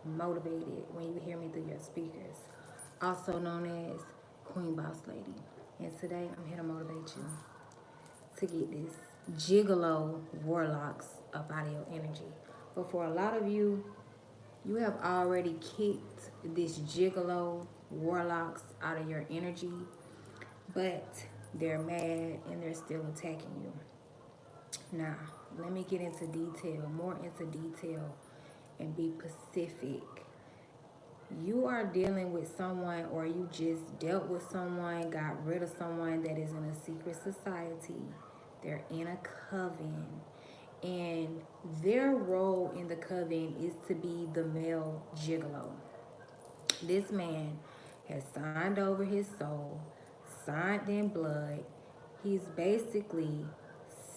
motivated when you hear me through your speakers. Also known as Queen Boss Lady. And today I'm here to motivate you to get this gigolo warlocks up out of your energy. But for a lot of you, you have already kicked this gigolo warlocks out of your energy, but they're mad and they're still attacking you. Now, let me get into detail, more into detail, and be specific. You are dealing with someone, or you just dealt with someone, got rid of someone that is in a secret society. They're in a coven, and their role in the coven is to be the male gigolo. This man has signed over his soul, signed in blood. He's basically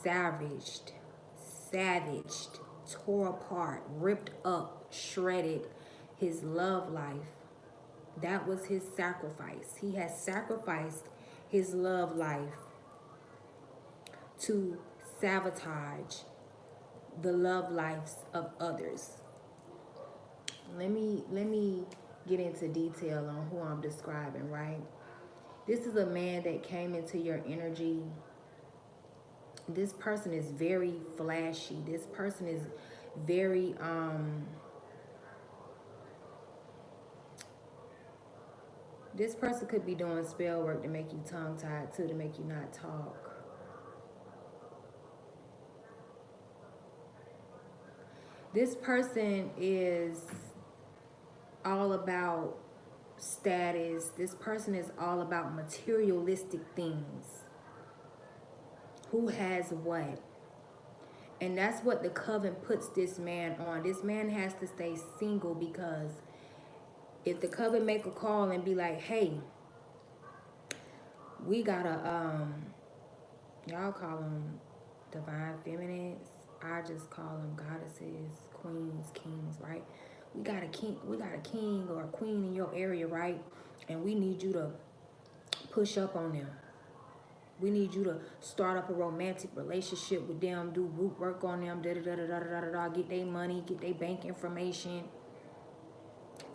savaged, savaged, tore apart, ripped up, shredded his love life. That was his sacrifice. He has sacrificed his love life to sabotage the love lives of others. Let me get into detail on who I'm describing, right? This is a man that came into your energy. This person is very flashy. This person is very this person could be doing spell work to make you tongue tied too, to make you not talk. This person is all about status. This person is all about materialistic things. Who has what? And that's what the coven puts this man on. This man has to stay single, because if the coven make a call and be like, hey, we gotta, y'all call them divine feminines. I just call them goddesses, queens, kings, right? We got a king or a queen in your area, right? And we need you to push up on them. We need you to start up a romantic relationship with them, do root work on them, get their money, get their bank information.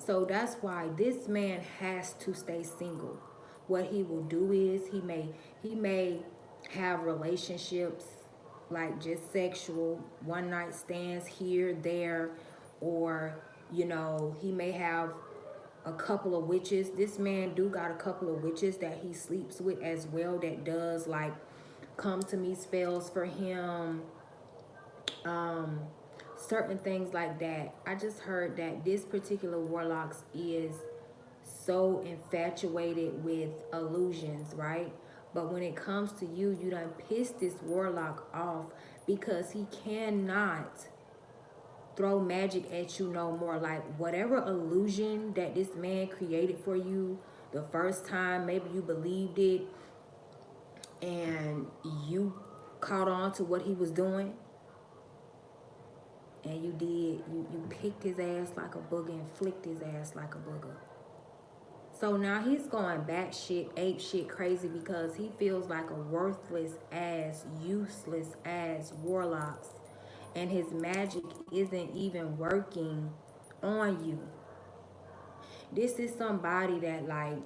So that's why this man has to stay single. What he will do is he may have relationships, like just sexual, one night stands here, there, or he may have a couple of witches. This man do got a couple of witches that he sleeps with as well, that does like come to me spells for him, certain things like that. I just heard that this particular warlock is so infatuated with illusions, right? But when it comes to you, you done piss this warlock off, because he cannot throw magic at you no more. Like, whatever illusion that this man created for you the first time, maybe you believed it and you caught on to what he was doing, and you picked his ass like a booger and flicked his ass like a booger. So now he's going batshit, ape shit crazy, because he feels like a worthless ass, useless ass warlock, and his magic isn't even working on you. This is somebody that, like,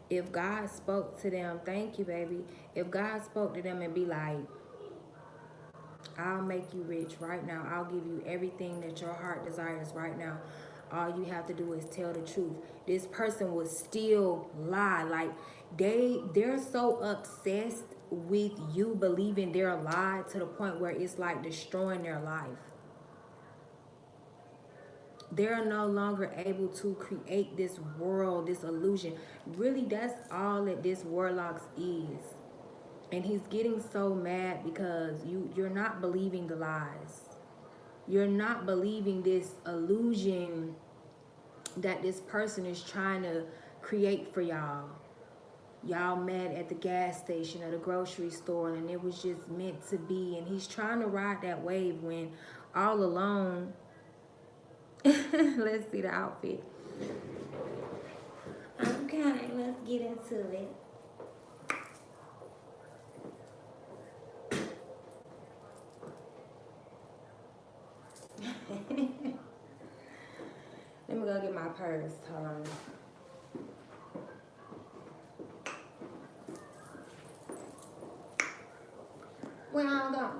if God spoke to them, thank you, baby. If God spoke to them and be like, I'll make you rich right now, I'll give you everything that your heart desires right now, all you have to do is tell the truth, this person would still lie. Like, they're so obsessed with you believing their lie, to the point where it's like destroying their life. They're no longer able to create this world, this illusion. Really, that's all that this warlock is. And he's getting so mad because you're not believing the lies. You're not believing this illusion that this person is trying to create for y'all. Y'all met at the gas station or the grocery store, and it was just meant to be. And he's trying to ride that wave, when all alone, let's see the outfit. Okay, let's get into it. go get my purse. Hold on. Where I'm going?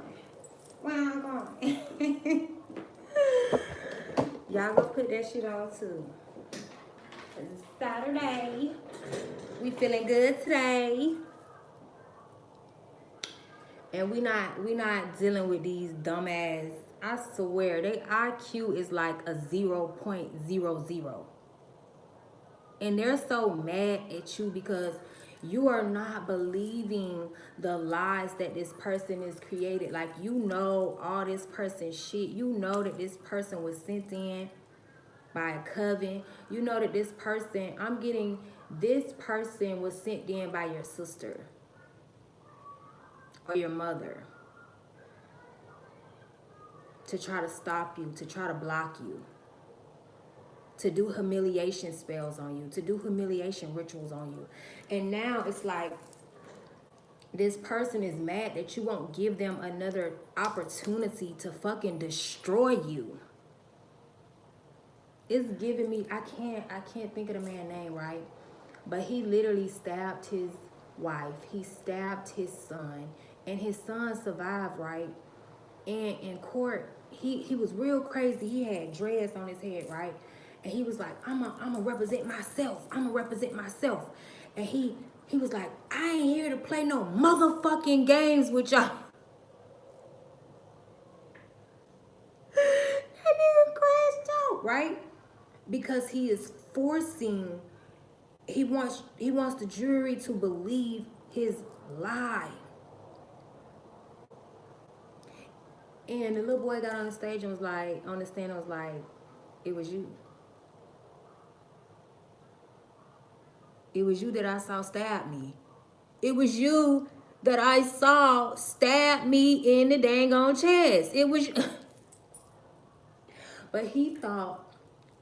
Where I'm going? Y'all go put that shit on too. It's Saturday. We feeling good today. And we not dealing with these dumbass. I swear, they IQ is like a 0.00. And they're so mad at you because you are not believing the lies that this person is created. Like, you know all this person's shit. You know that this person was sent in by a coven. You know that this person was sent in by your sister or your mother to try to stop you, to try to block you, to do humiliation spells on you, to do humiliation rituals on you. And now it's like this person is mad that you won't give them another opportunity to fucking destroy you. It's giving me, I can't think of the man's name, right? But he literally stabbed his wife. He stabbed his son. And his son survived, right? And in court, he was real crazy. He had dreads on his head, right? And he was like, I'm a represent myself. I'm a represent myself. And he was like, I ain't here to play no motherfucking games with y'all. That nigga crashed out, right? Because he is forcing, he wants the jury to believe his lie. And the little boy got on the stage and was like, on the stand and was like, it was you. It was you that I saw stab me. It was you that I saw stab me in the dang on chest. It was But he thought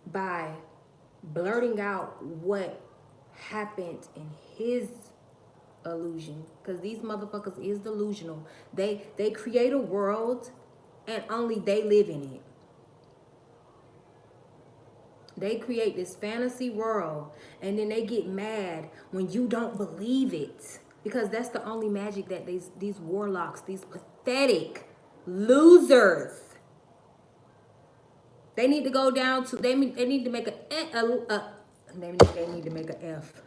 by blurting out what happened in his illusion, because these motherfuckers is delusional. They create a world and only they live in it. They create this fantasy world and then they get mad when you don't believe it. Because that's the only magic that these warlocks, these pathetic losers, they need to go down to, they need to make they need to make an F.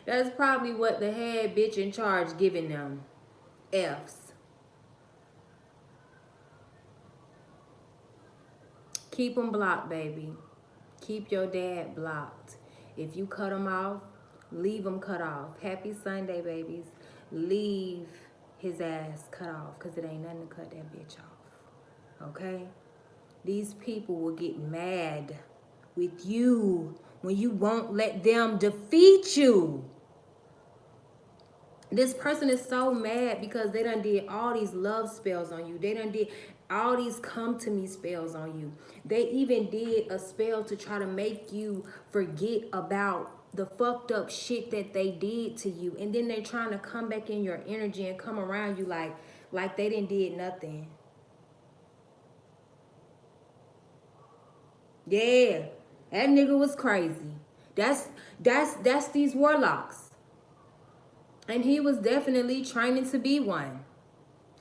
That's probably what the head bitch in charge giving them. F's. Keep them blocked, baby. Keep your dad blocked. If you cut him off, leave him cut off. Happy Sunday, babies. Leave his ass cut off, because it ain't nothing to cut that bitch off. Okay? These people will get mad with you when you won't let them defeat you. This person is so mad because they done did all these love spells on you. They done did all these come to me spells on you. They even did a spell to try to make you forget about the fucked up shit that they did to you. And then they're trying to come back in your energy and come around you like they didn't did nothing. Yeah, that nigga was crazy. That's these warlocks. And he was definitely training to be one.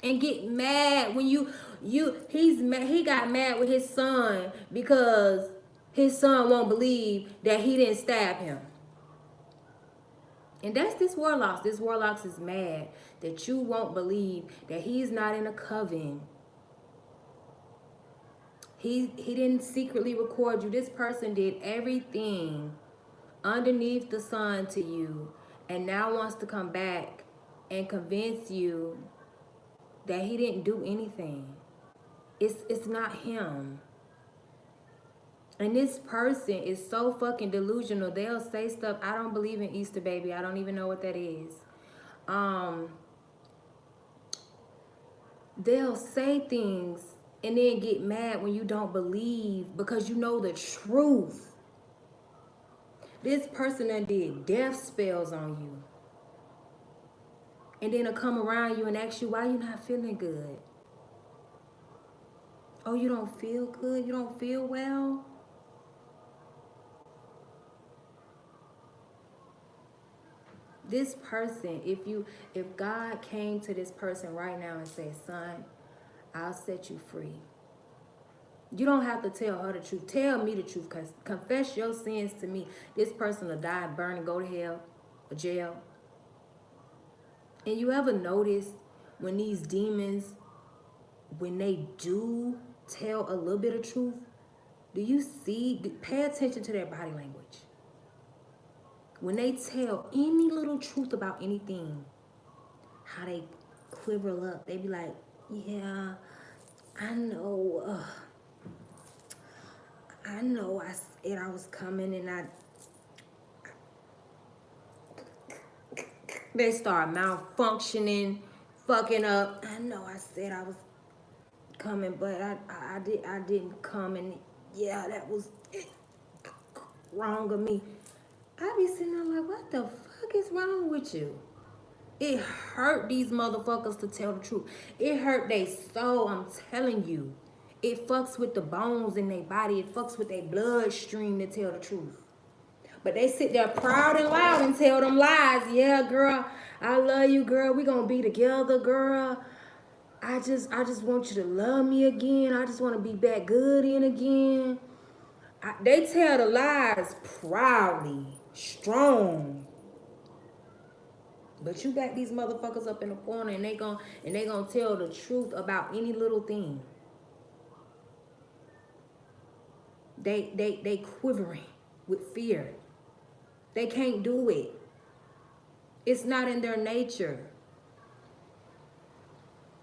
And get mad when he's mad. He got mad with his son because his son won't believe that he didn't stab him. And that's this warlocks. This warlocks is mad that you won't believe that he's not in a coven. He didn't secretly record you. This person did everything underneath the sun to you and now wants to come back and convince you that he didn't do anything. It's not him. And this person is so fucking delusional. They'll say stuff. I don't believe in Easter, baby. I don't even know what that is. They'll say things and then get mad when you don't believe because you know the truth. This person done did death spells on you. And then they'll come around you and ask you why you're not feeling good. Oh, you don't feel good? You don't feel well? This person, if God came to this person right now and said, son, I'll set you free. You don't have to tell her the truth. Tell me the truth. Confess your sins to me. This person will die, burn, and go to hell or jail. And you ever notice when these demons, when they do tell a little bit of truth, do you see, pay attention to their body language. When they tell any little truth about anything, how they quiver up. They be like, yeah, I know, I said I was coming and they start malfunctioning, fucking up. I know I said I was coming, but I didn't come, and yeah, that was wrong of me. I be sitting there like, what the fuck is wrong with you? It hurt these motherfuckers to tell the truth. It hurt their soul, I'm telling you. It fucks with the bones in their body. It fucks with their bloodstream to tell the truth. But they sit there proud and loud and tell them lies. Yeah, girl, I love you, girl. We gonna be together, girl. I just want you to love me again. I just want to be back good in again. They tell the lies proudly, strong. But you got these motherfuckers up in the corner and they gonna tell the truth about any little thing. They quivering with fear. They can't do it. It's not in their nature.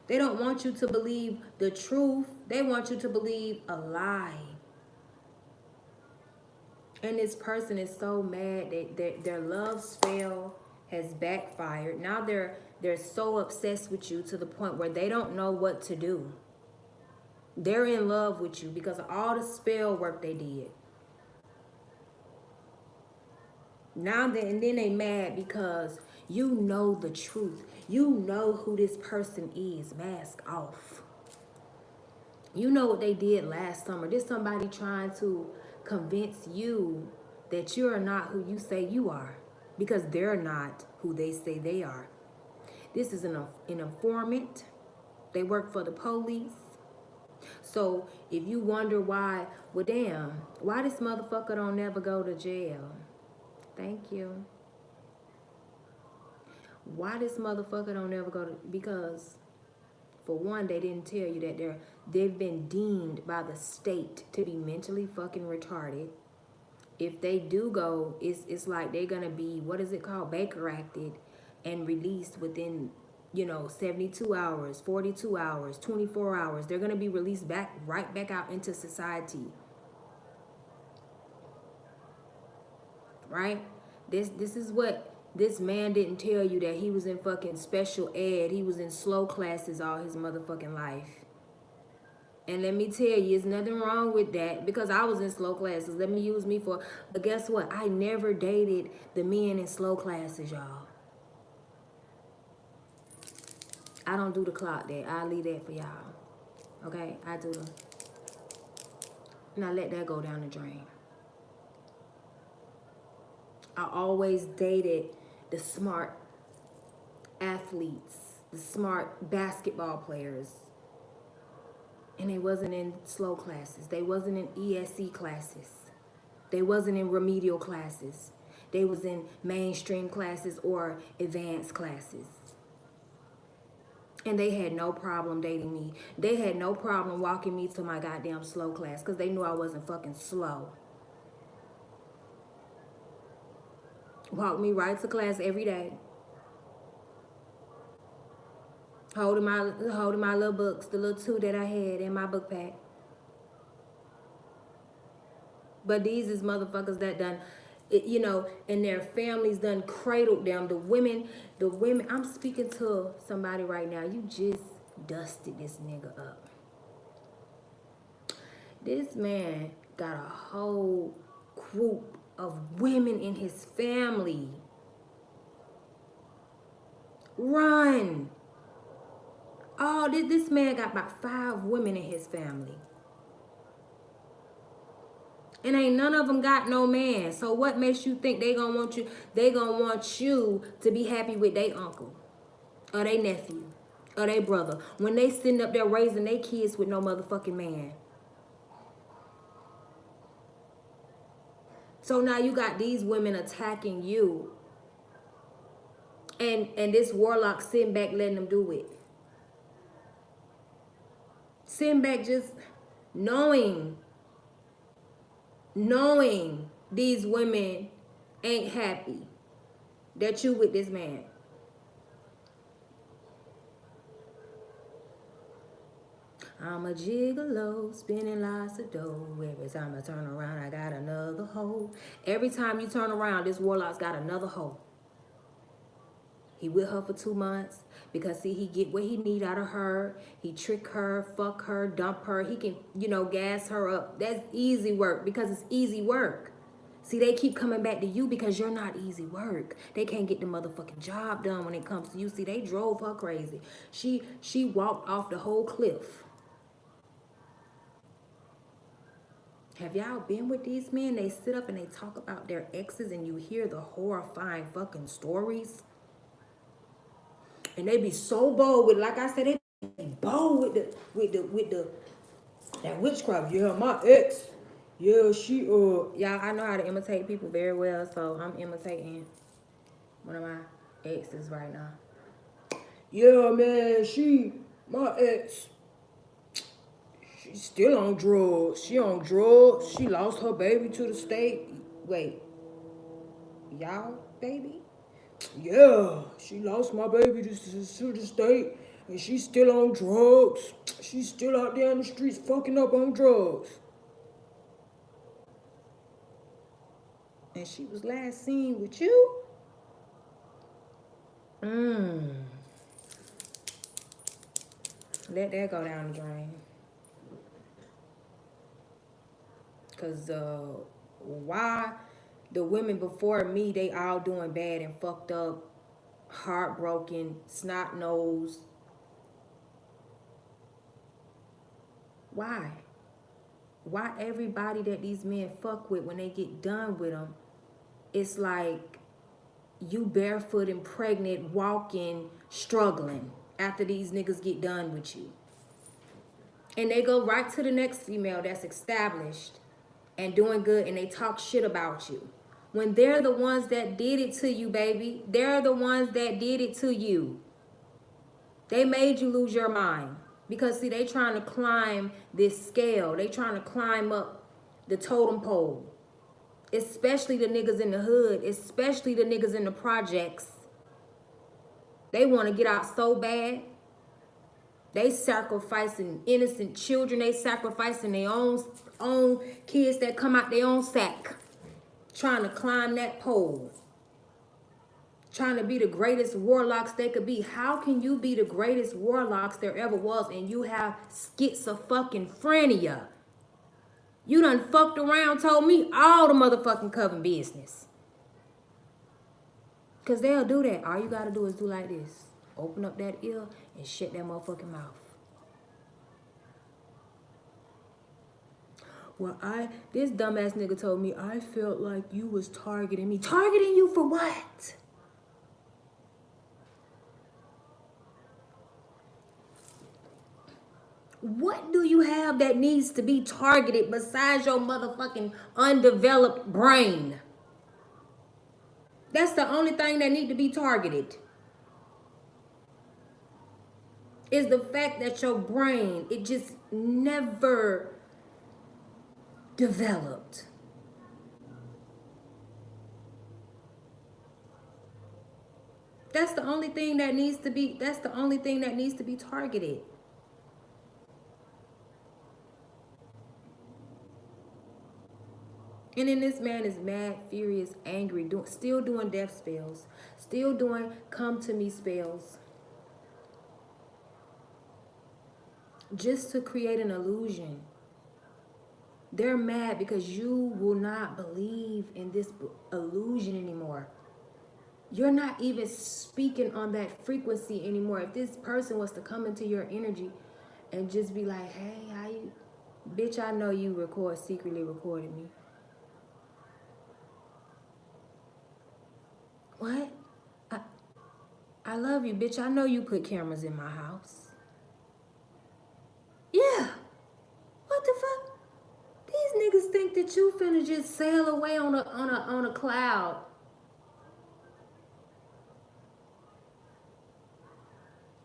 They don't want you to believe the truth. They want you to believe a lie. And this person is so mad that their love spell has backfired. Now they're so obsessed with you to the point where they don't know what to do. They're in love with you because of all the spell work they did. Now and then they mad because you know the truth. You know who this person is. Mask off. You know what they did last summer. There's somebody trying to convince you that you're not who you say you are because they're not who they say they are. This is an informant. They work for the police. So if you wonder why, well, damn, why this motherfucker don't never go to jail? Thank you. Why this motherfucker don't ever go to, because for one, they didn't tell you that they've been deemed by the state to be mentally fucking retarded. If they do go, it's like they're gonna be, what is it called, Baker acted and released within 72 hours, 42 hours, 24 hours. They're gonna be released right back out into society. Right? This is what this man didn't tell you, that he was in fucking special ed. He was in slow classes all his motherfucking life. And let me tell you, there's nothing wrong with that because I was in slow classes. Let me use me for, but guess what? I never dated the men in slow classes, y'all. I don't do the clock that. I leave that for y'all. Okay? I do the, and I let that go down the drain. I always dated the smart athletes, the smart basketball players. And they wasn't in slow classes. They wasn't in ESC classes. They wasn't in remedial classes. They was in mainstream classes or advanced classes. And they had no problem dating me. They had no problem walking me to my goddamn slow class because they knew I wasn't fucking slow. Walked me right to class every day. Holding my little books, the little two that I had in my book pack. But these is motherfuckers that done, and their families done cradled them. The women, I'm speaking to somebody right now. You just dusted this nigga up. This man got a whole group of women in his family. Run. Oh, this man got about 5 women in his family. And ain't none of them got no man. So what makes you think they gonna want you? They gonna want you to be happy with their uncle or their nephew or their brother when they sitting up there raising their kids with no motherfucking man. So now you got these women attacking you, and this warlock sitting back letting them do it. Sitting back just knowing these women ain't happy that you with this man. I'm a gigolo, spinning lots of dough. Every time I turn around, I got another hoe. Every time you turn around, this warlock's got another hoe. He with her for 2 months because, see, he get what he need out of her. He trick her, fuck her, dump her. He can, gas her up. That's easy work because it's easy work. See, they keep coming back to you because you're not easy work. They can't get the motherfucking job done when it comes to you. See, they drove her crazy. She walked off the whole cliff. Have y'all been with these men? They sit up and they talk about their exes and you hear the horrifying fucking stories. And they be so bold with, like I said, they be bold with the that witchcraft. Yeah, my ex. Yeah, she y'all, I know how to imitate people very well, so I'm imitating one of my exes right now. Yeah, man, my ex, she's still on drugs. She on drugs. She lost her baby to the state. Wait, y'all baby? Yeah, she lost my baby to the state, and she's still on drugs. She's still out there in the streets fucking up on drugs. And she was last seen with you? Let that go down the drain. Because why the women before me, they all doing bad and fucked up, heartbroken, snot nosed. Why? Why everybody that these men fuck with, when they get done with them, it's like you barefoot and pregnant, walking, struggling after these niggas get done with you. And they go right to the next female that's established and doing good, and they talk shit about you. When they're the ones that did it to you, baby. They're the ones that did it to you. They made you lose your mind. Because, see, they trying to climb this scale. They trying to climb up the totem pole. Especially the niggas in the hood. Especially the niggas in the projects. They want to get out so bad. They sacrificing innocent children. They sacrificing their own kids that come out their own sack. Trying to climb that pole. Trying to be the greatest warlocks they could be. How can you be the greatest warlocks there ever was and you have schizophrenia? You done fucked around, told me all the motherfucking coven business. Because they'll do that. All you got to do is do like this. Open up that ear and shut that motherfucking mouth. Well, this dumbass nigga told me I felt like you was targeting me. Targeting you for what? What do you have that needs to be targeted besides your motherfucking undeveloped brain? That's the only thing that need to be targeted. Is the fact that your brain, it just never developed. That's the only thing that needs to be targeted. And then this man is mad, furious, angry, still doing death spells, still doing come to me spells, just to create an illusion. They're mad because you will not believe in this illusion anymore. You're not even speaking on that frequency anymore. If this person was to come into your energy and just be like, hey, how you, bitch, I know you secretly recorded me. What? I, I love you, bitch. I know you put cameras in my house. Yeah. What the fuck? These niggas think that you finna just sail away on a cloud.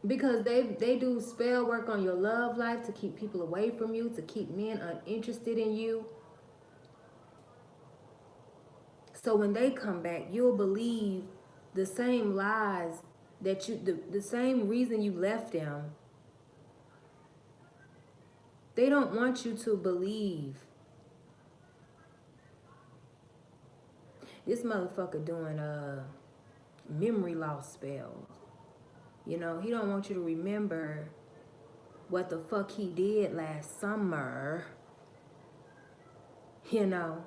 Because they do spell work on your love life to keep people away from you, to keep men uninterested in you. So when they come back, you'll believe the same lies that the same reason you left them. They don't want you to believe. This motherfucker doing memory loss spells. You know, he don't want you to remember what the fuck he did last summer. You know.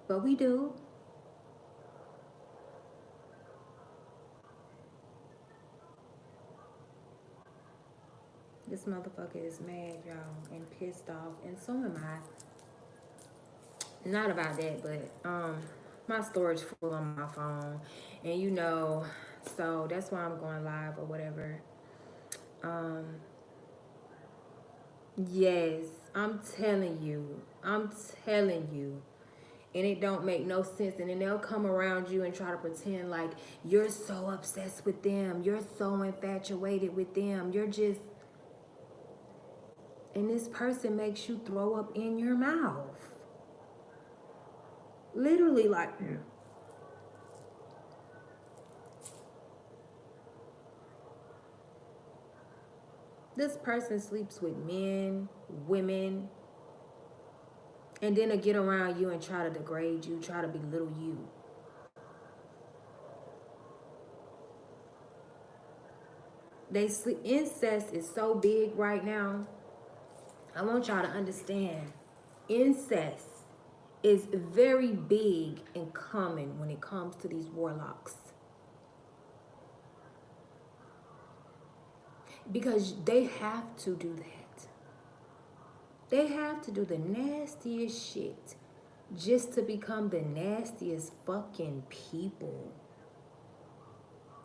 But we do. This motherfucker is mad, y'all, and pissed off, and so am I. Not about that, but my storage full on my phone, and you know, so that's why I'm going live or whatever. Um, yes, I'm telling you, and it don't make no sense. And then they'll come around you and try to pretend like you're so obsessed with them, you're so infatuated with them, you're just, and this person makes you throw up in your mouth. Literally, like, this person sleeps with men, women, and then to get around you and try to degrade you, try to belittle you. They sleep. Incest is so big right now. I want y'all to understand. Incest is very big and common when it comes to these warlocks. Because they have to do that. They have to do the nastiest shit just to become the nastiest fucking people.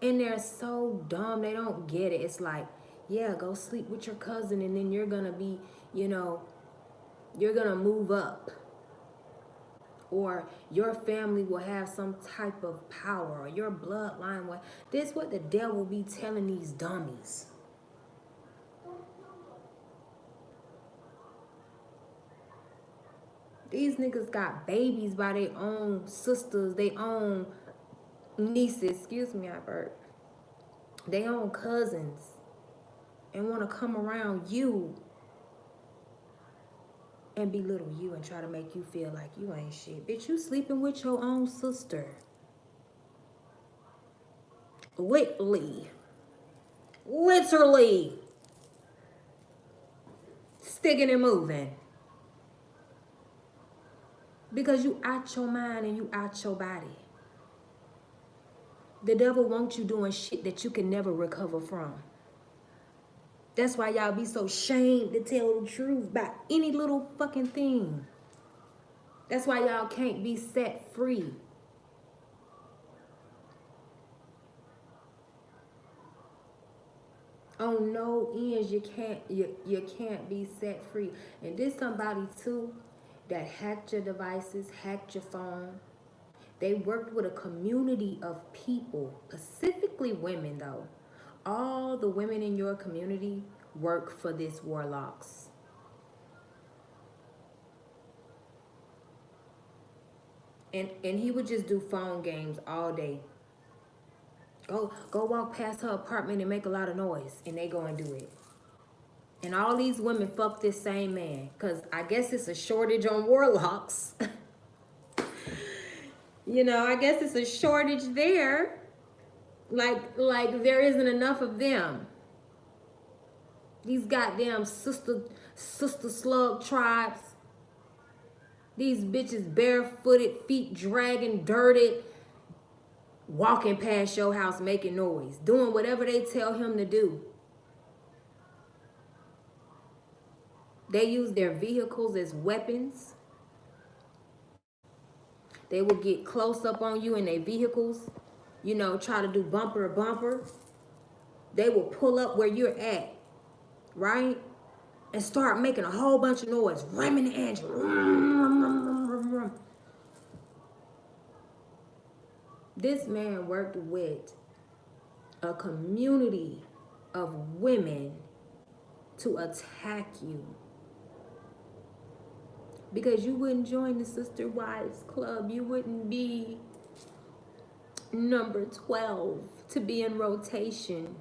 And they're so dumb, they don't get it. It's like, yeah, go sleep with your cousin and then you're gonna be, you know, you're gonna move up. Or your family will have some type of power, or your bloodline will. This is what the devil be telling these dummies. These niggas got babies by their own sisters, their own nieces, excuse me, I burped, their own cousins, and want to come around you and belittle you and try to make you feel like you ain't shit. Bitch, you sleeping with your own sister. Literally. Literally. Sticking and moving. Because you out your mind and you out your body. The devil wants you doing shit that you can never recover from. That's why y'all be so ashamed to tell the truth about any little fucking thing. That's why y'all can't be set free. On no ends, you can't be set free. And this somebody too that hacked your devices, hacked your phone. They worked with a community of people, specifically women though. All the women in your community work for this warlocks. And he would just do phone games all day. Go walk past her apartment and make a lot of noise, and they go and do it. And all these women fuck this same man, because I guess it's a shortage on warlocks. You know, I guess it's a shortage there. Like there isn't enough of them. These goddamn sister slug tribes. These bitches barefooted, feet dragging, dirted, walking past your house making noise, doing whatever they tell him to do. They use their vehicles as weapons. They will get close up on you in their vehicles, you know, try to do bumper to bumper. They will pull up where you're at, right? And start making a whole bunch of noise, ramming the engine. This man worked with a community of women to attack you because you wouldn't join the Sister Wives Club. You wouldn't be number 12 to be in rotation.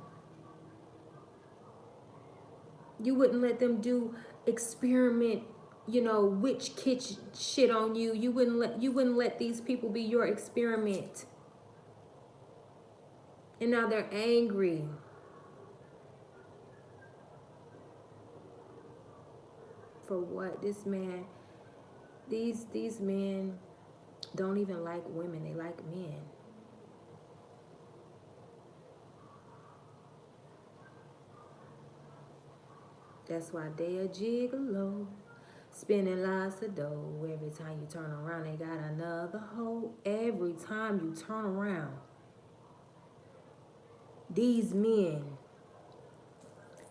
You wouldn't let them do experiment, you know, witch kitchen shit on you. You wouldn't let these people be your experiment. And now they're angry. For what? This man, these men don't even like women, they like men. That's why they a gigolo, spending lots of dough. Every time you turn around, they got another hoe. Every time you turn around, these men,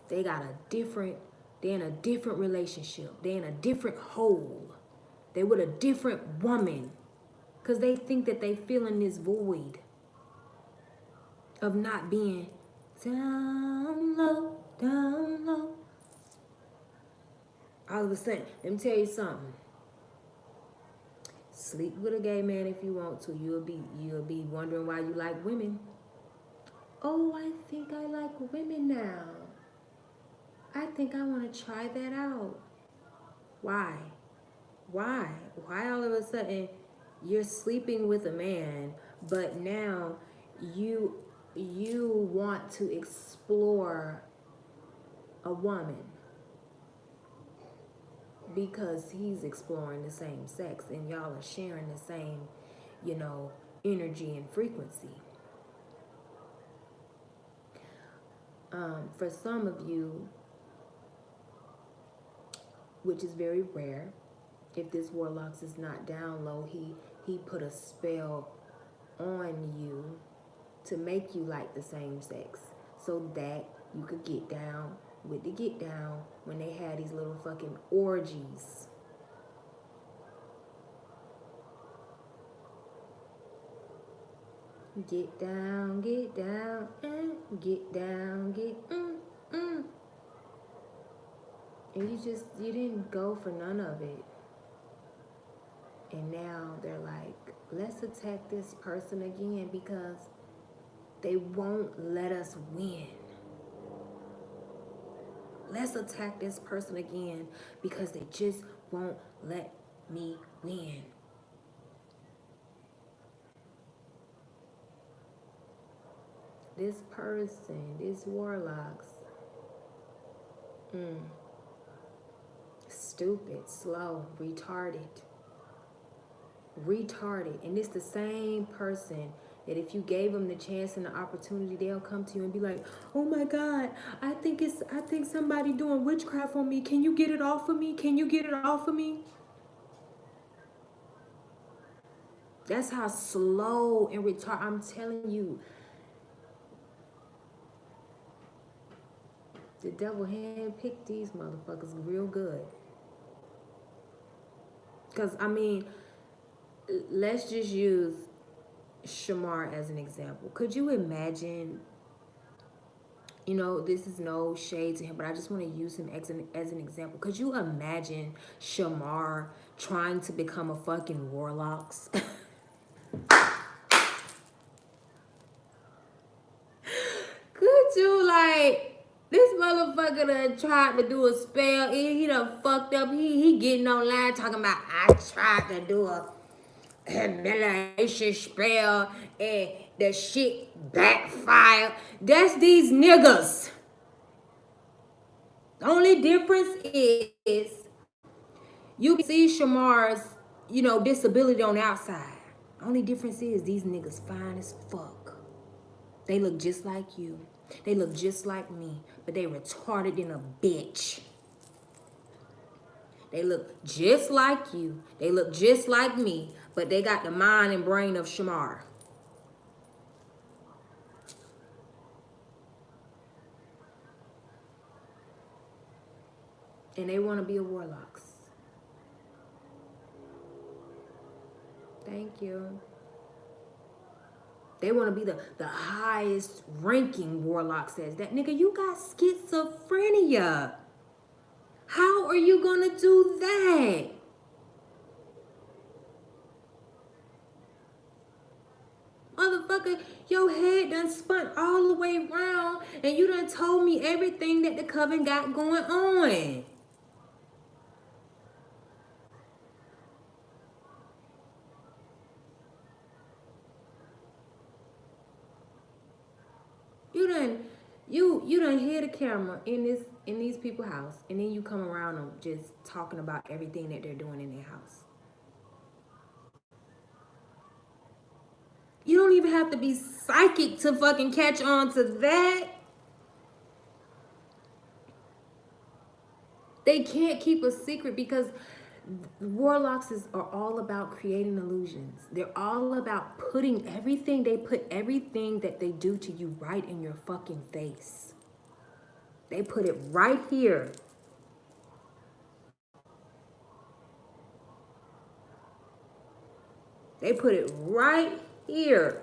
they got a different, they're in a different relationship. They're in a different hole. They with a different woman. Because they think that they feeling this void of not being down low, down low. All of a sudden, let me tell you something. Sleep with a gay man if you want to. You'll be wondering why you like women. Oh, I think I like women now. I think I want to try that out. Why? Why? Why all of a sudden you're sleeping with a man, but now you want to explore a woman because he's exploring the same sex and y'all are sharing the same, you know, energy and frequency. For some of you, which is very rare, if this warlock is not down low, he put a spell on you to make you like the same sex so that you could get down with the get down when they had these little fucking orgies. Get down, get down, get down, and you didn't go for none of it. And now they're like, let's attack this person again because they won't let us win. Let's attack this person again because they just won't let me win. This person, these warlocks, stupid, slow, retarded. And it's the same person that if you gave them the chance and the opportunity, they'll come to you and be like, oh my God, I think somebody doing witchcraft on me. Can you get it off of me? Can you get it off of me? That's how slow and retarded, I'm telling you. The devil handpicked these motherfuckers real good. Because, I mean, let's just use Shamar as an example. Could you imagine, you know, this is no shade to him, but I just want to use him as an example. Could you imagine Shamar trying to become a fucking warlock? Could you, like, this motherfucker done tried to do a spell. He done fucked up. He getting online talking about, I tried to do a humiliation spell and the shit backfired. That's these niggas. The only difference is you can see Shamar's, you know, disability on the outside. The only difference is these niggas fine as fuck. They look just like you. They look just like me, but they retarded in a bitch. They look just like you. They look just like me, but they got the mind and brain of Shamar. And they want to be a warlocks. Thank you. They want to be the highest ranking warlock says that. Nigga, you got schizophrenia. How are you going to do that? Motherfucker, your head done spun all the way around and you done told me everything that the coven got going on. You done hear the camera in these people's house, and then you come around them just talking about everything that they're doing in their house. You don't even have to be psychic to fucking catch on to that. They can't keep a secret because warlocks are all about creating illusions. They're all about putting everything, they put everything that they do to you right in your fucking face. They put it right here. They put it right here.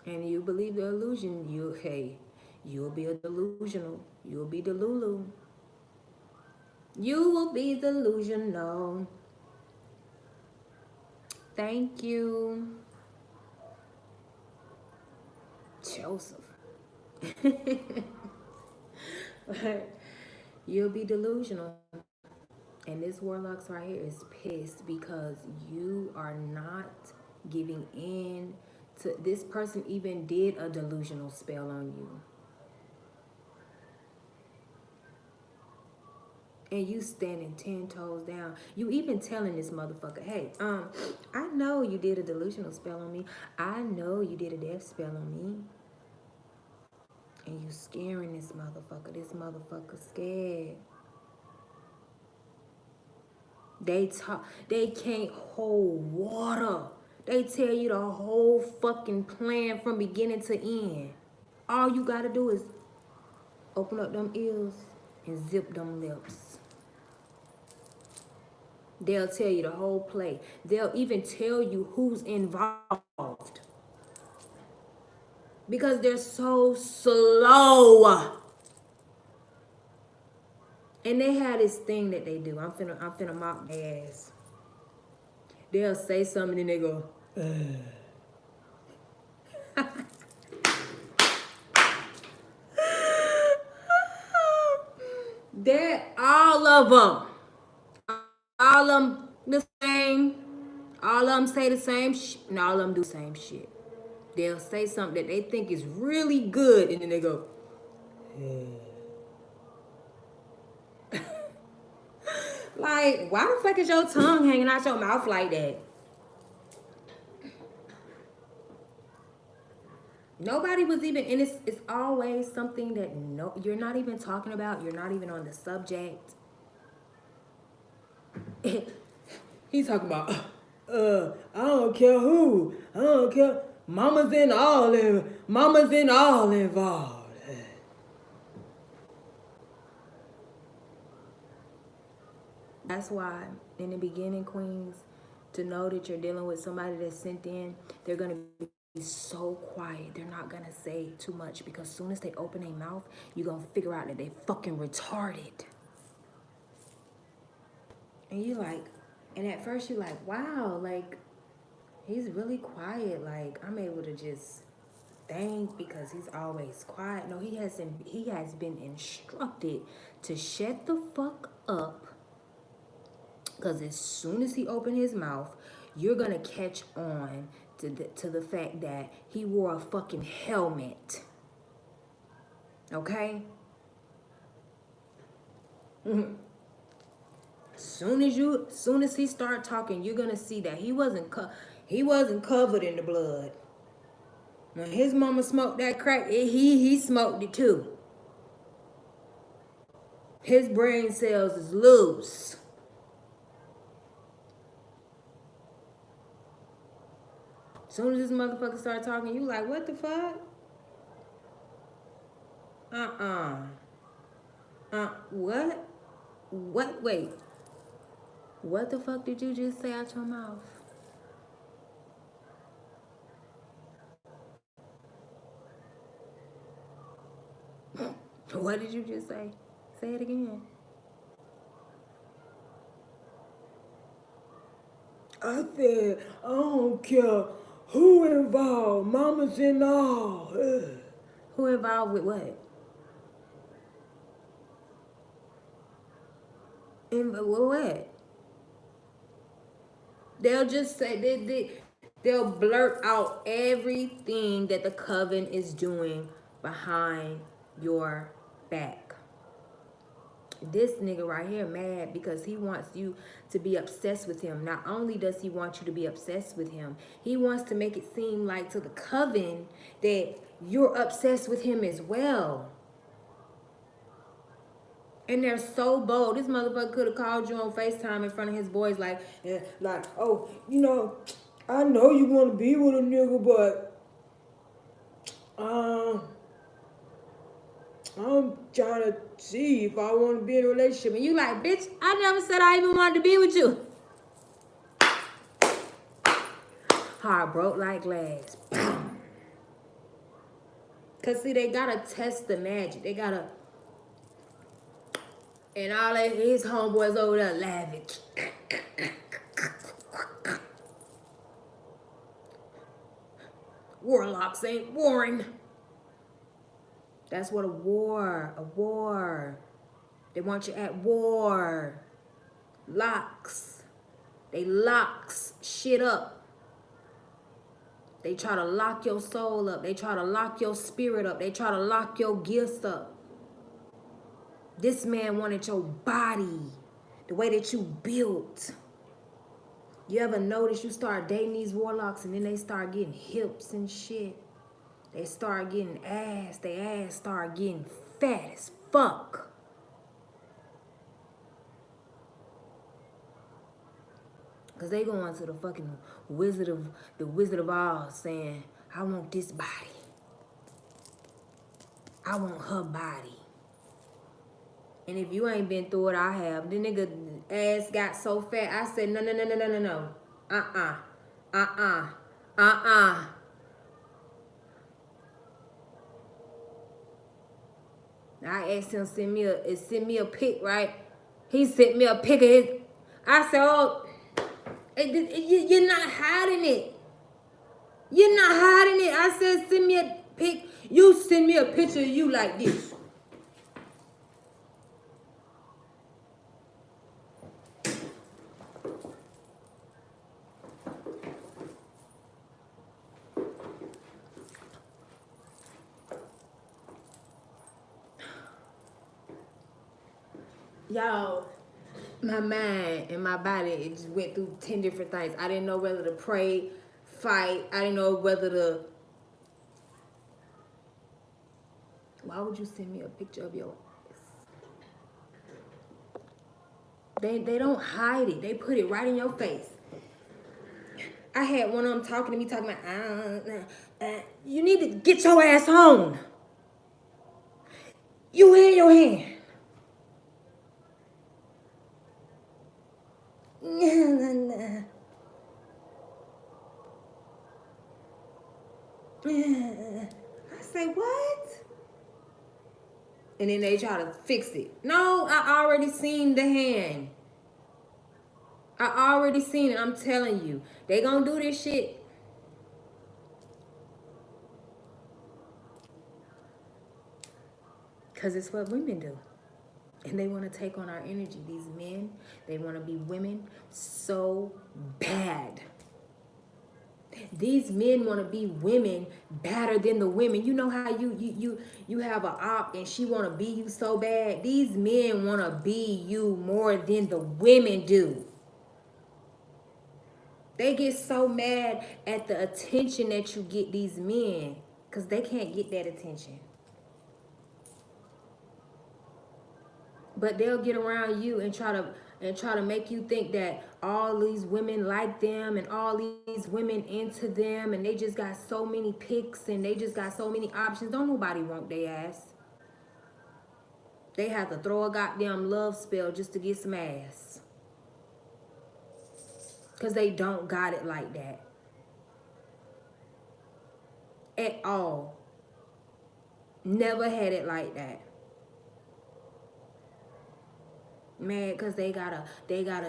And you believe the illusion, you'll be a delusional. You'll be delulu. You will be delusional. Thank you, Joseph. You'll be delusional. And this warlocks right here is pissed because you are not giving in to this person even did a delusional spell on you. And you standing 10 toes down. You even telling this motherfucker, hey, I know you did a delusional spell on me. I know you did a death spell on me. And you scaring this motherfucker. This motherfucker scared. They can't hold water. They tell you the whole fucking plan from beginning to end. All you gotta do is open up them ears and zip them lips. They'll tell you the whole play. They'll even tell you who's involved. Because they're so slow. And they have this thing that they do. I'm finna mop their ass. They'll say something and they go, They're all of them. All of them the same. All of them say the same shit. And all of them do the same shit. They'll say something that they think is really good. And then they go, like, why the fuck is your tongue hanging out your mouth like that? Nobody was even, and it's always something that you're not even talking about. You're not even on the subject. He's talking about, I don't care who. I don't care. Mama's in all involved. That's why, in the beginning, queens, to know that you're dealing with somebody that's sent in, they're going to be so quiet. They're not going to say too much because as soon as they open their mouth, you're going to figure out that they fucking retarded. And you like, and at first you're like, wow, like, he's really quiet. Like, I'm able to just think because he's always quiet. No, he has been instructed to shut the fuck up. Because as soon as he opened his mouth, you're going to catch on to the fact that he wore a fucking helmet. Okay? Soon as he start talking, you're going to see that he wasn't covered in the blood. When his mama smoked that crack, he smoked it too. His brain cells is loose. As soon as this motherfucker start talking, you like, what the fuck? What? What? Wait. What the fuck did you just say out your mouth? What did you just say? Say it again. I said, I don't care who involved, mamas and all. Who involved with what? In what? They'll just say they'll blurt out everything that the coven is doing behind your back. This nigga right here mad because he wants you to be obsessed with him. Not only does he want you to be obsessed with him, he wants to make it seem like to the coven that you're obsessed with him as well. And they're so bold. This motherfucker could have called you on FaceTime in front of his boys like, oh, you know, I know you want to be with a nigga, but I'm trying to see if I want to be in a relationship. And you like, bitch, I never said I even wanted to be with you. Heart broke like glass. Because, see, they got to test the magic. They got to... And all his homeboys over there laughing. Warlocks ain't warring. That's what a war. They want you at war. Locks. They locks shit up. They try to lock your soul up. They try to lock your spirit up. They try to lock your gifts up. This man wanted your body, the way that you built. You ever notice you start dating these warlocks and then they start getting hips and shit? They start getting ass. Their ass start getting fat as fuck. Because they go into the fucking Wizard of Oz saying, I want this body. I want her body. And if you ain't been through it, I have. The nigga ass got so fat, I said, no. I asked him send me a pic, right? He sent me a pic of his. I said, oh, you're not hiding it. You're not hiding it. I said, send me a pic. You send me a picture of you like this. Y'all, my mind and my body, it just went through 10 different things. I didn't know whether to pray, fight. I didn't know whether to... Why would you send me a picture of your ass? They don't hide it. They put it right in your face. I had one of them talking to me, talking about, you need to get your ass home. You in your hand. I say, what? And then they try to fix it. No, I already seen the hand. I already seen it. I'm telling you. They gonna do this shit. Because it's what women do. And they want to take on our energy. These men, they want to be women so bad. These men want to be women better than the women. You know how you have an op and she want to be you so bad? These men want to be you more than the women do. They get so mad at the attention that you get these men because they can't get that attention. But they'll get around you and try to make you think that all these women like them and all these women into them and they just got so many picks and they just got so many options. Don't nobody want their ass. They have to throw a goddamn love spell just to get some ass. Because they don't got it like that. At all. Never had it like that. Mad because they gotta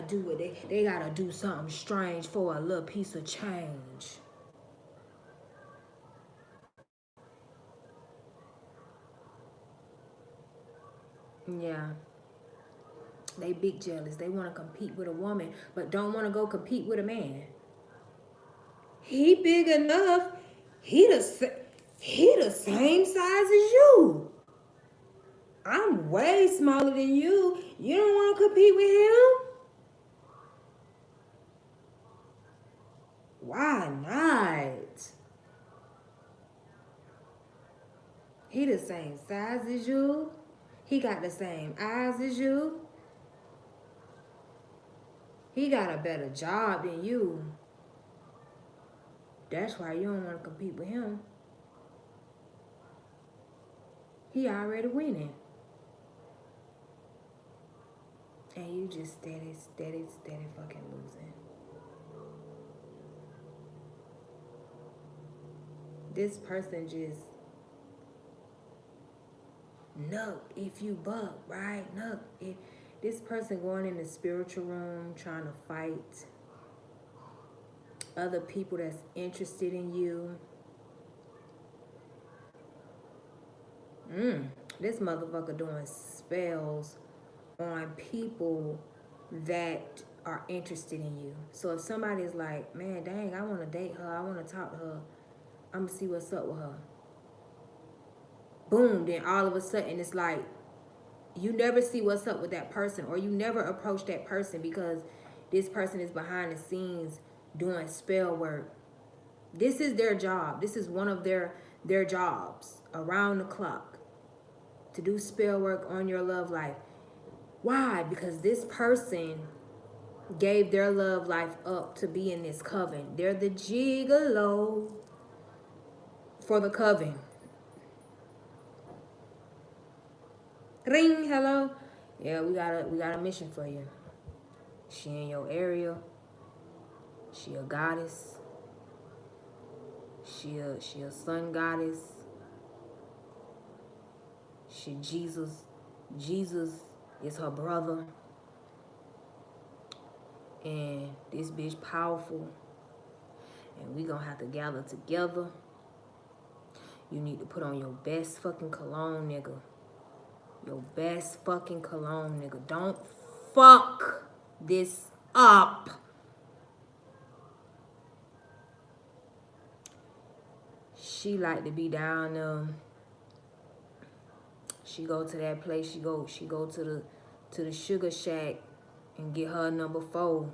do it. They gotta do something strange for a little piece of change. Yeah. They big jealous. They want to compete with a woman, but don't want to go compete with a man. He big enough. He the same size as you. I'm way smaller than you. You don't want to compete with him? Why not? He the same size as you. He got the same eyes as you. He got a better job than you. That's why you don't want to compete with him. He already winning. And you just steady fucking losing. This person just nuck if you buck, right? Nuck. If this person going in the spiritual room trying to fight other people that's interested in you. This motherfucker doing spells on people that are interested in you. So if somebody's like, man, dang, I want to date her, I want to talk to her, I'm going to see what's up with her. Boom, then all of a sudden it's like, you never see what's up with that person, or you never approach that person because this person is behind the scenes doing spell work. This is their job. This is one of their jobs around the clock, to do spell work on your love life. Why? Because this person gave their love life up to be in this coven. They're the gigolo for the coven. Ring, hello. Yeah, we got a mission for you. She in your area. She a goddess. She a sun goddess. She Jesus. Jesus is her brother. And this bitch powerful. And we gonna have to gather together. You need to put on your best fucking cologne, nigga. Your best fucking cologne, nigga. Don't fuck this up. She like to be down she go to that place. She go to the sugar shack and get her number 4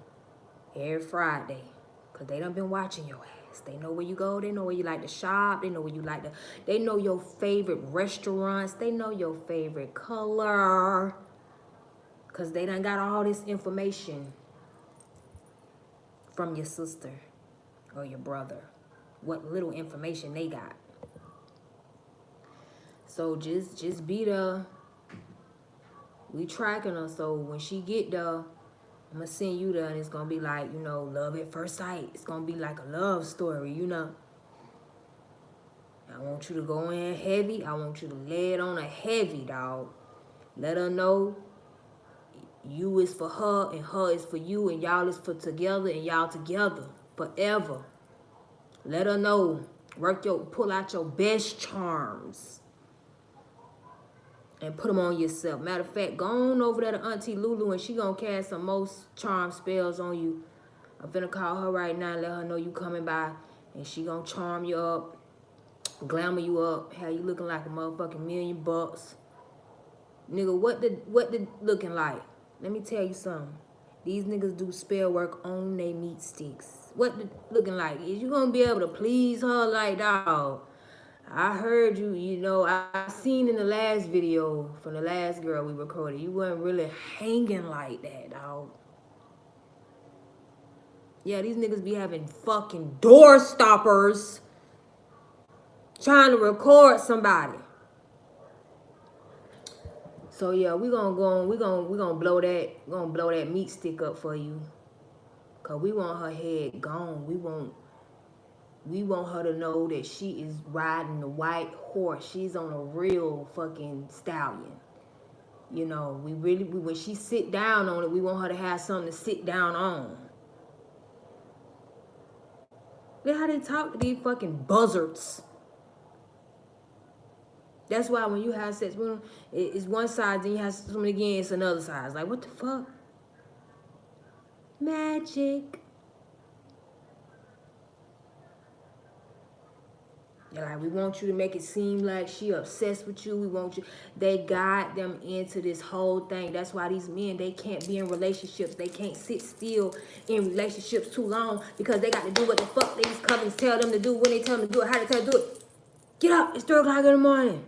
every Friday. Cause they done been watching your ass. They know where you go. They know where you like to shop. They know where you like to. They know your favorite restaurants. They know your favorite color. Cause they done got all this information from your sister or your brother. What little information they got. So just be there. We tracking her. So when she get there, I'm gonna send you there, and it's gonna be like, you know, love at first sight. It's gonna be like a love story, you know. I want you to go in heavy. I want you to lay it on her heavy, dog. Let her know you is for her and her is for you, and y'all is for together and y'all together forever. Let her know. Pull out your best charms and put them on yourself. Matter of fact, go on over there to Auntie Lulu and she gonna cast some most charm spells on you. I'm finna call her right now and let her know you coming by, and she gonna charm you up, glamour you up, have you looking like a motherfucking $1,000,000. Nigga, what the looking like? Let me tell you something. These niggas do spell work on they meat sticks. What the looking like? Is you gonna be able to please her like, dog? I heard you, you know, I seen in the last video from the last girl we recorded, you weren't really hanging like that, dog. Yeah, these niggas be having fucking door stoppers trying to record somebody. So yeah, we gonna go on, we gonna blow that meat stick up for you. Cause we want her head gone. We want her to know that she is riding the white horse. She's on a real fucking stallion. You know, when she sit down on it, we want her to have something to sit down on. Look how they talk to these fucking buzzards. That's why when you have sex with them, it's one side, then you have something again, it's another side. It's like, what the fuck? Magic. They're like, we want you to make it seem like she obsessed with you. We want you. They guide them into this whole thing. That's why these men, they can't be in relationships. They can't sit still in relationships too long because they got to do what the fuck these covens tell them to do, when they tell them to do it, how they tell them to do it. Get up. It's 3 o'clock in the morning.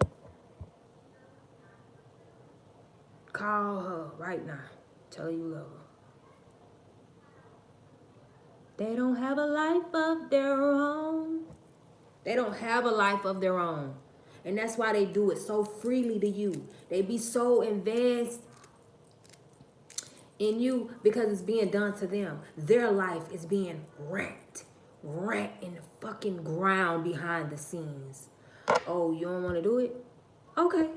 Call her right now. Tell her you love her. They don't have a life of their own. They don't have a life of their own. And that's why they do it so freely to you. They be so advanced in you because it's being done to them. Their life is being wrecked in the fucking ground behind the scenes. Oh, you don't want to do it? Okay.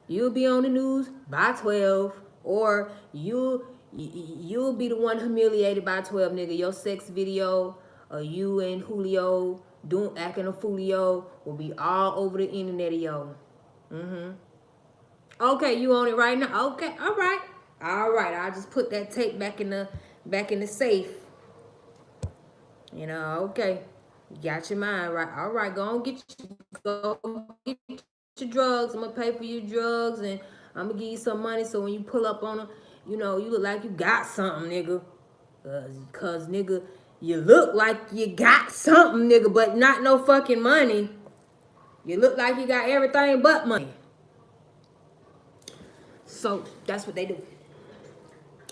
You'll be on the news by 12, or you'll be the one humiliated by 12, nigga. Your sex video of you and Julio acting a foolio will be all over the internet, yo. Okay, you on it right now? Okay, all right. I'll just put that tape back in the safe. You know, okay. You got your mind right. All right, go get your drugs. I'm gonna pay for your drugs, and I'm gonna give you some money so when you pull up on them, you know, you look like you got something, nigga. Cause nigga, you look like you got something, nigga, but not no fucking money. You look like you got everything but money. So that's what they do.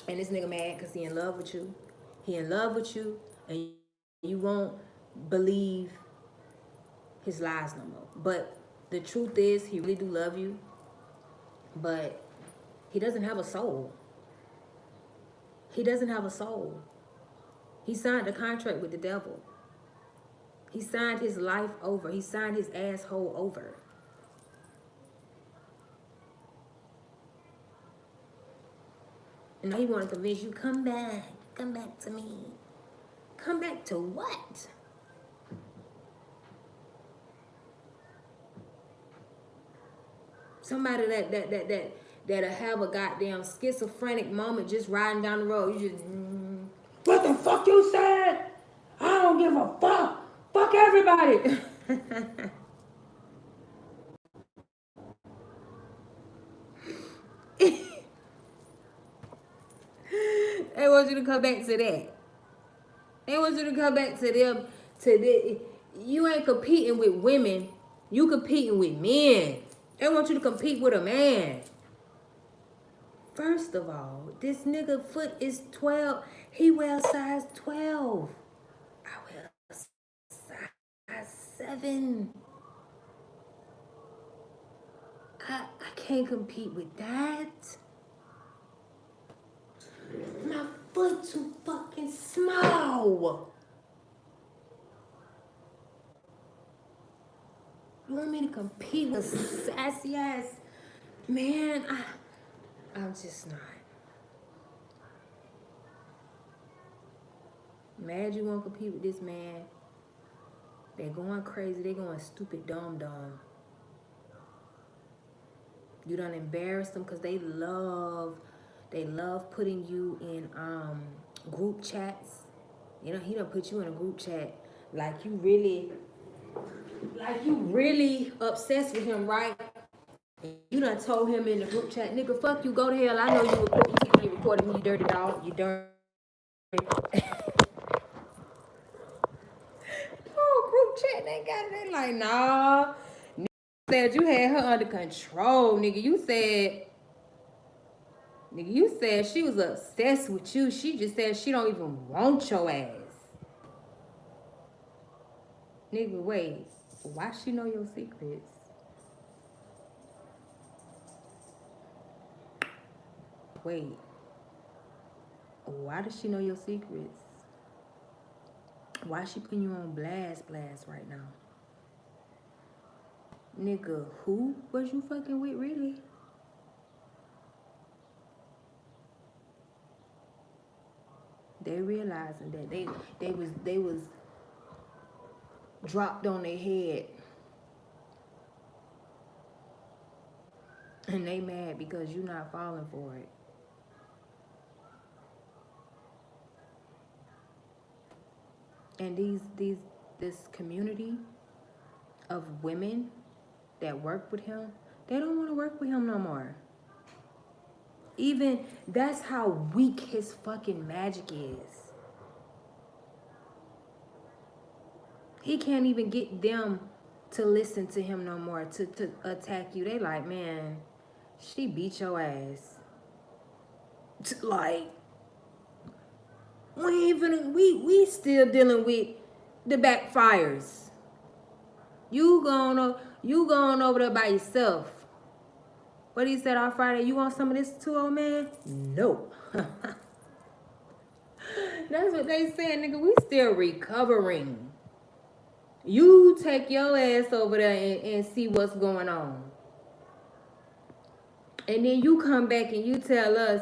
And this nigga mad because he in love with you. He in love with you, and you won't believe his lies no more. But the truth is, he really do love you, but he doesn't have a soul. He doesn't have a soul. He signed a contract with the devil. He signed his life over. He signed his asshole over. And now he want to convince you, come back to me. Come back to what? Somebody that'll have a goddamn schizophrenic moment just riding down the road. You just, what the fuck you said? I don't give a fuck. Fuck everybody. They want you to come back to that. They want you to come back to them. You ain't competing with women. You competing with men. They want you to compete with a man. First of all, this nigga foot is 12. He wears size 12. I wear size 7. I can't compete with that. My foot too fucking small. You want me to compete with sassy ass man? I'm just not. Mad you won't compete with this man. They're going crazy. They're going stupid dumb. You done embarrass them because they love putting you in group chats. You know, he done put you in a group chat like you really obsessed with him, right? You done told him in the group chat, nigga, fuck you, go to hell. I know you recorded me, you dirty dog, you dirty. they got it. They like, nah. Nigga said you had her under control, nigga. You said she was obsessed with you. She just said she don't even want your ass. Nigga, wait. Why she know your secrets? Wait. Why does she know your secrets? Why she putting you on blast right now? Nigga, who was you fucking with, really? They realizing that they was dropped on their head. And they mad because you not falling for it. And this community of women that work with him, they don't want to work with him no more. Even that's how weak his fucking magic is. He can't even get them to listen to him no more, to attack you. They like, man, she beat your ass. Like, we still dealing with the backfires. You going over there by yourself. What he said on Friday, you want some of this too, old man? No. That's what they said, nigga. We still recovering. You take your ass over there and see what's going on. And then you come back and you tell us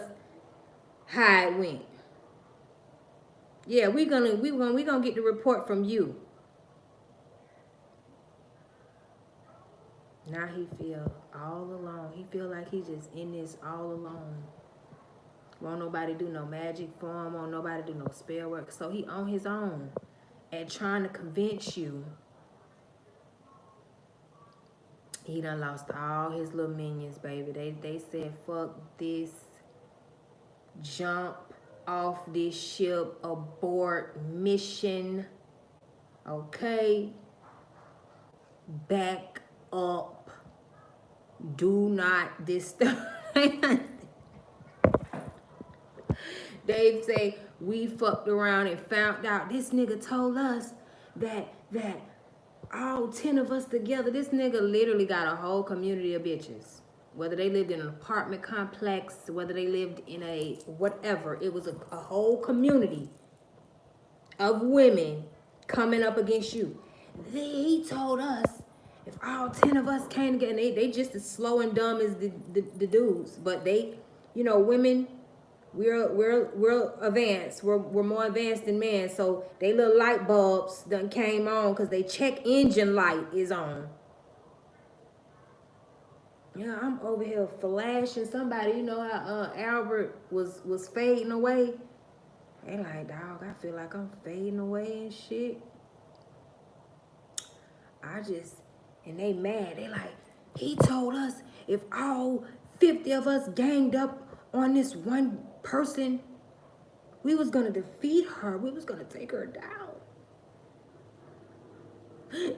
how it went. Yeah, we gonna get the report from you. Now he feel all alone. He feel like he just in this all alone. Won't nobody do no magic for him. Won't nobody do no spell work. So he on his own and trying to convince you. He done lost all his little minions, baby. They said, fuck this. Jump off this ship. Abort mission. Okay? Back up. Do not disturb. Dave say, we fucked around and found out this nigga told us that all 10 of us together, this nigga literally got a whole community of bitches. Whether they lived in an apartment complex, whether they lived in a whatever, it was a whole community of women coming up against you. He told us if all 10 of us came together, they just as slow and dumb as the dudes, but they, you know, women, we're advanced. We're more advanced than men. So they little light bulbs done came on because they check engine light is on. Yeah, I'm over here flashing somebody. You know how Albert was fading away. They like, dog, I feel like I'm fading away and shit. And they mad. They like, he told us if all 50 of us ganged up on this one person, we was gonna defeat her. We was gonna take her down.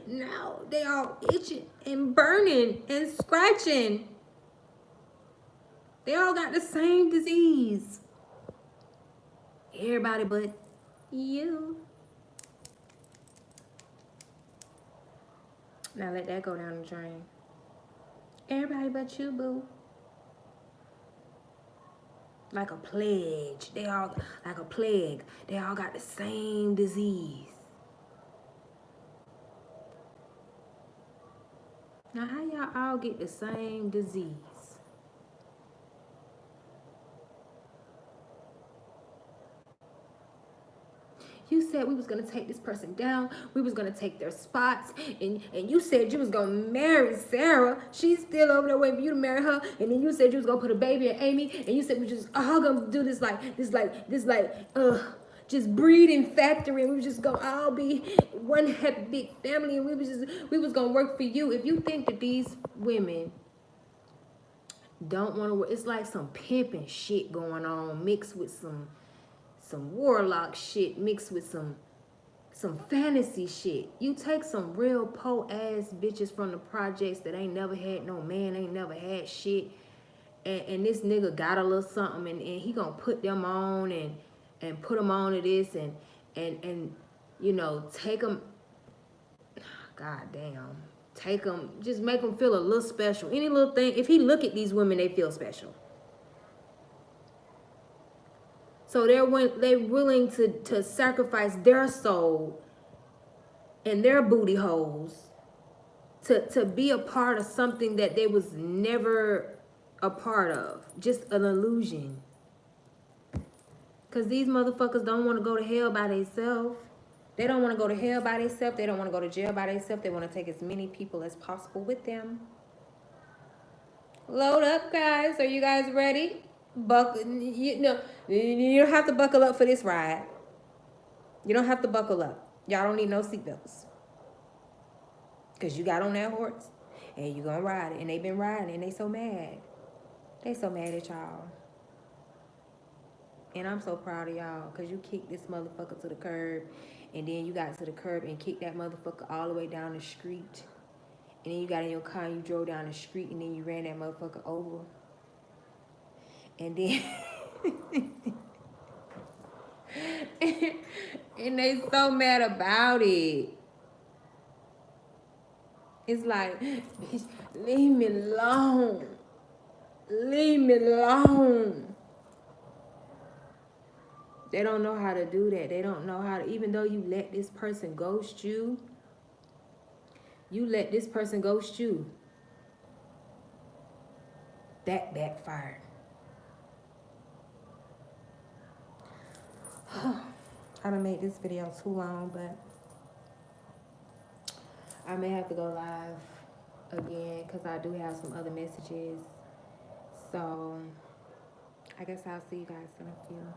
Now they all itching and burning and scratching. They all got the same disease. Everybody but you. Now let that go down the drain. Everybody but you, boo. Like a plague. They all got the same disease. Now how y'all all get the same disease? You said we was gonna take this person down. We was gonna take their spots, and you said you was gonna marry Sarah. She's still over there waiting for you to marry her. And then you said you was gonna put a baby in Amy, and you said we just all gonna do this just breeding factory, and we was just gonna all be one happy big family, and we was gonna work for you. If you think that these women don't want to work, it's like some pimping shit going on mixed with some warlock shit mixed with some some fantasy shit. You take some real po ass bitches from the projects that ain't never had no man, ain't never had shit, and this nigga got a little something, and he gonna put them on and put them on to this and you know, take them. God damn, take them, just make them feel a little special. Any little thing. If he look at these women, they feel special. So they're willing to sacrifice their soul and their booty holes to be a part of something that they was never a part of. Just an illusion. Because these motherfuckers don't want to go to hell by themselves. They don't want to go to hell by themselves. They don't want to go to jail by themselves. They want to take as many people as possible with them. Load up, guys. Are you guys ready? Buckle. You don't have to buckle up for this ride. You don't have to buckle up. Y'all don't need no seatbelts. Because you got on that horse and you going to ride it. And they been riding and they so mad. They so mad at y'all. And I'm so proud of y'all because you kicked this motherfucker to the curb. And then you got to the curb and kicked that motherfucker all the way down the street. And then you got in your car and you drove down the street and then you ran that motherfucker over. And then... and they so mad about it. It's like, bitch, leave me alone. Leave me alone. They don't know how to do that. They don't know how to, even though you let this person ghost you, let this person ghost you. That backfired. I done made this video too long, but I may have to go live again because I do have some other messages. So I guess I'll see you guys in a few.